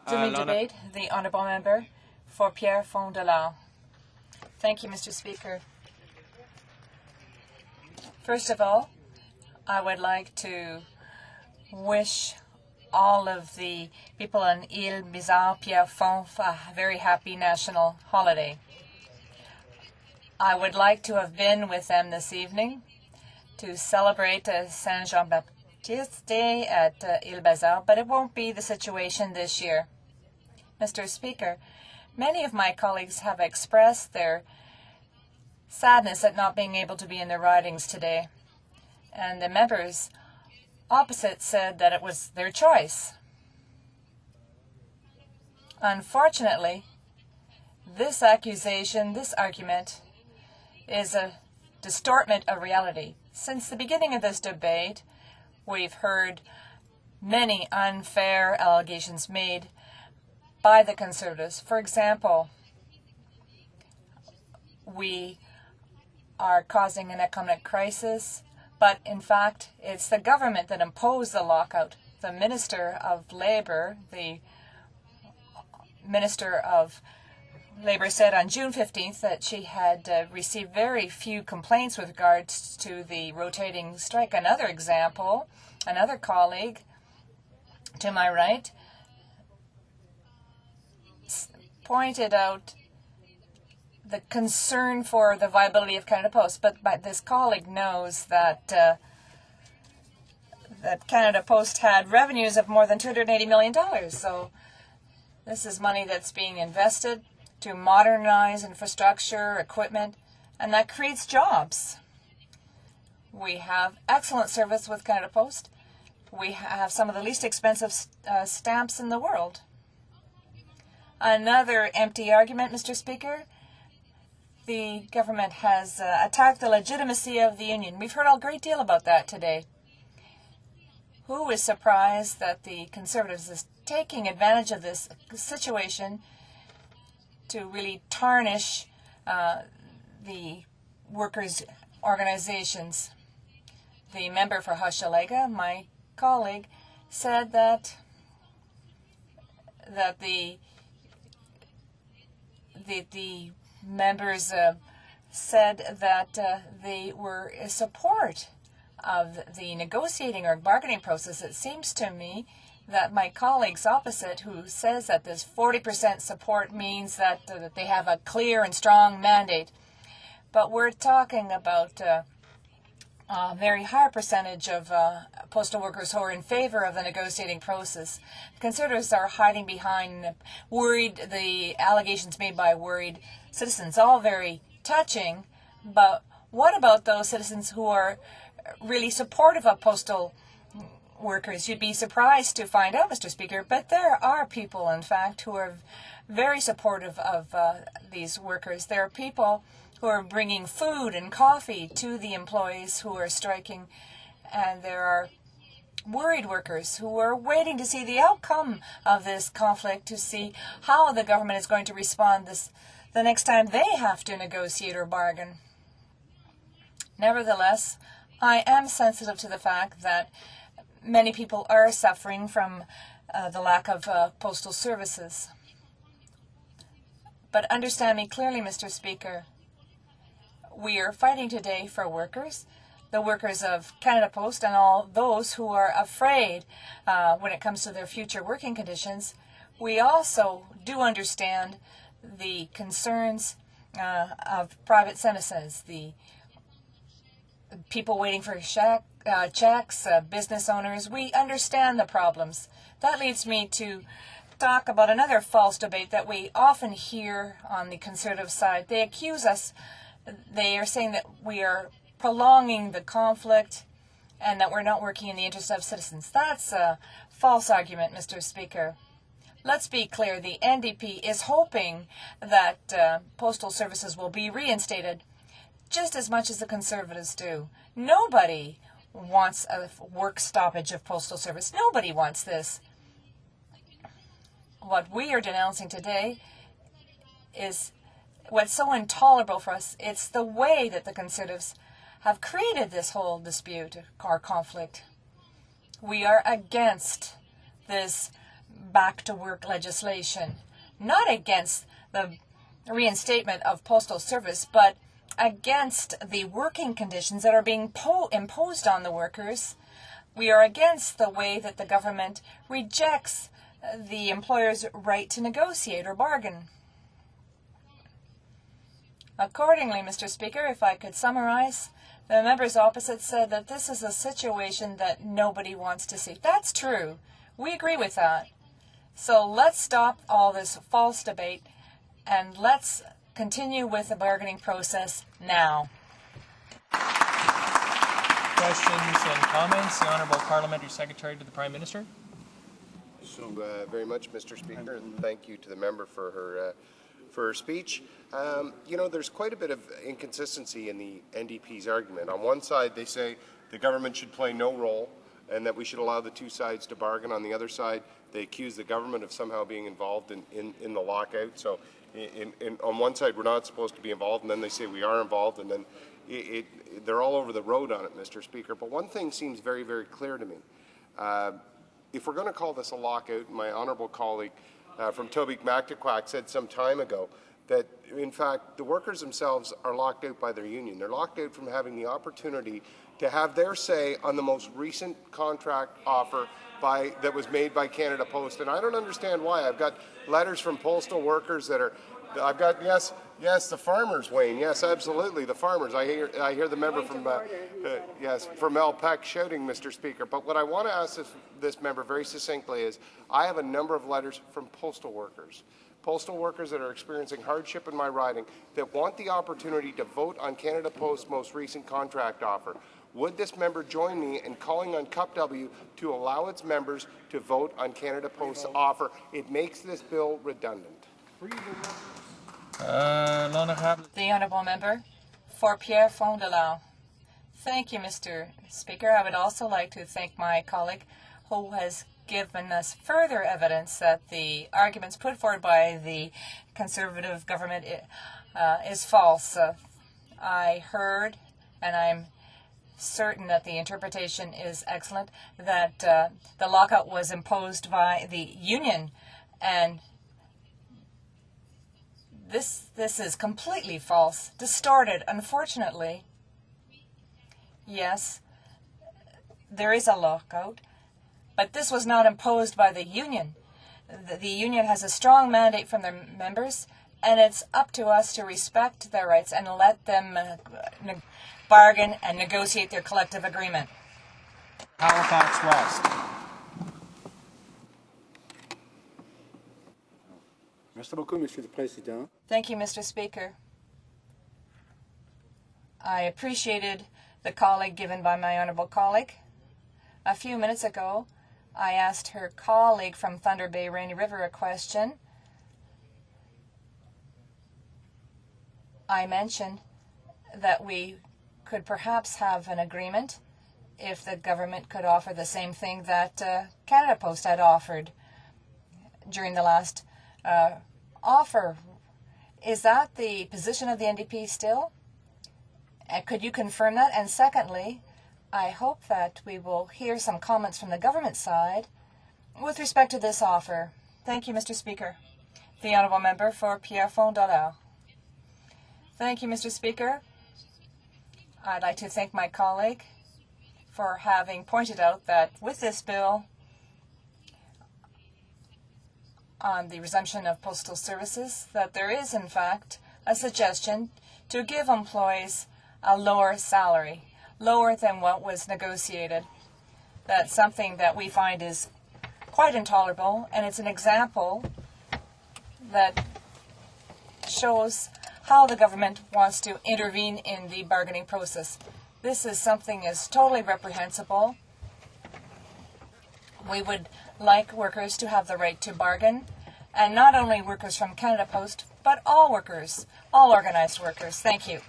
During debate, the honourable member for Pierrefonds-Dollard. Thank you, Mr. Speaker. First of all, I would like to wish all of the people in Île Bizarre Pierrefonds a very happy national holiday. I would like to have been with them this evening to celebrate Saint Jean-Baptiste Day at Île Bizarre, but it won't be the situation this year. Mr. Speaker, many of my colleagues have expressed their sadness at not being able to be in their ridings today, and the members opposite said that it was their choice. Unfortunately, this accusation, this argument, is a distortment of reality. Since the beginning of this debate, we've heard many unfair allegations made by the Conservatives. For example, we are causing an economic crisis, but in fact, it's the government that imposed the lockout. The Minister of Labour, the Minister of Labour said on June 15th that she had received very few complaints with regards to the rotating strike. Another example, another colleague to my right pointed out the concern for the viability of Canada Post, but this colleague knows that that Canada Post had revenues of more than $280 million. So this is money that's being invested to modernize infrastructure, equipment, and that creates jobs. We have excellent service with Canada Post. We have some of the least expensive stamps in the world. Another empty argument, Mr. Speaker. The government has attacked the legitimacy of the union. We've heard a great deal about that today. Who is surprised that the Conservatives is taking advantage of this situation to really tarnish the workers' organizations? The member for Hochelaga, my colleague, said that the members said that they were in support of the negotiating or bargaining process. It seems to me that my colleagues opposite, who says that this 40% support means that they have a clear and strong mandate. But we're talking about a very high percentage of postal workers who are in favor of the negotiating process. Conservatives are hiding behind the allegations made by worried citizens, all very touching. But what about those citizens who are really supportive of postal workers? You'd be surprised to find out, Mr. Speaker, but there are people, in fact, who are very supportive of these workers. There are people who are bringing food and coffee to the employees who are striking, and there are worried workers who are waiting to see the outcome of this conflict, to see how the government is going to respond the next time they have to negotiate or bargain. Nevertheless, I am sensitive to the fact that many people are suffering from the lack of postal services. But understand me clearly, Mr. Speaker. We are fighting today for workers, the workers of Canada Post, and all those who are afraid when it comes to their future working conditions. We also do understand the concerns of private citizens, the people waiting for checks, business owners. We understand the problems. That leads me to talk about another false debate that we often hear on the Conservative side. They accuse us, they are saying that we are prolonging the conflict and that we're not working in the interest of citizens. That's a false argument, Mr. Speaker. Let's be clear. The NDP is hoping that postal services will be reinstated just as much as the Conservatives do. Nobody wants a work stoppage of postal service. Nobody wants this. What we are denouncing today is what's so intolerable for us. It's the way that the Conservatives have created this whole dispute or conflict. We are against this back to work legislation, not against the reinstatement of postal service, but against the working conditions that are being imposed on the workers. We are against the way that the government rejects the employer's right to negotiate or bargain. Accordingly, Mr. Speaker, if I could summarize, the members opposite said that this is a situation that nobody wants to see. That's true. We agree with that. So let's stop all this false debate and let's continue with the bargaining process now. Questions and comments. The Honourable Parliamentary Secretary to the Prime Minister. Thank you very much, Mr. Speaker, and thank you to the member for her speech. You know, there's quite a bit of inconsistency in the NDP's argument. On one side, they say the government should play no role and that we should allow the two sides to bargain. On the other side, they accuse the government of somehow being involved in the lockout. So on one side, we're not supposed to be involved, and then they say we are involved, and then they're all over the road on it, Mr. Speaker. But one thing seems very, very clear to me. If we're going to call this a lockout, my honourable colleague from Tobique-Mactaquac said some time ago that, in fact, the workers themselves are locked out by their union. They're locked out from having the opportunity to have their say on the most recent contract offer that was made by Canada Post. And I don't understand why. I've got letters from postal workers that are, I've got, yes, the farmers, Wayne. Yes, absolutely, the farmers. I hear the member from, from LPEC shouting, Mr. Speaker. But what I want to ask this member very succinctly is, I have a number of letters from postal workers that are experiencing hardship in my riding that want the opportunity to vote on Canada Post's most recent contract offer. Would this member join me in calling on CUPW to allow its members to vote on Canada Post's offer? It makes this bill redundant. The Honourable Member for Pierrefonds-Dollard. Thank you, Mr. Speaker. I would also like to thank my colleague who has given us further evidence that the arguments put forward by the Conservative government is false. I heard, and I'm certain that the interpretation is excellent, that the lockout was imposed by the union, and this is completely false, distorted, unfortunately. Yes, there is a lockout, but this was not imposed by the union. The union has a strong mandate from their members, and it's up to us to respect their rights and let them bargain and negotiate their collective agreement. Halifax West. Thank you, Mr. Speaker. I appreciated the colleague given by my honourable colleague. A few minutes ago, I asked her colleague from Thunder Bay Rainy River a question. I mentioned that we could perhaps have an agreement if the government could offer the same thing that Canada Post had offered during the last offer. Is that the position of the NDP still? Could you confirm that? And secondly, I hope that we will hear some comments from the government side with respect to this offer. Thank you, Mr. Speaker. The Honourable Member for Pierrefonds-Dollard. Thank you, Mr. Speaker. I'd like to thank my colleague for having pointed out that with this bill on the resumption of postal services, that there is, in fact, a suggestion to give employees a lower salary, lower than what was negotiated. That's something that we find is quite intolerable, and it's an example that shows how the government wants to intervene in the bargaining process. This is something is totally reprehensible. We would like workers to have the right to bargain, and not only workers from Canada Post, but all workers, all organized workers. Thank you.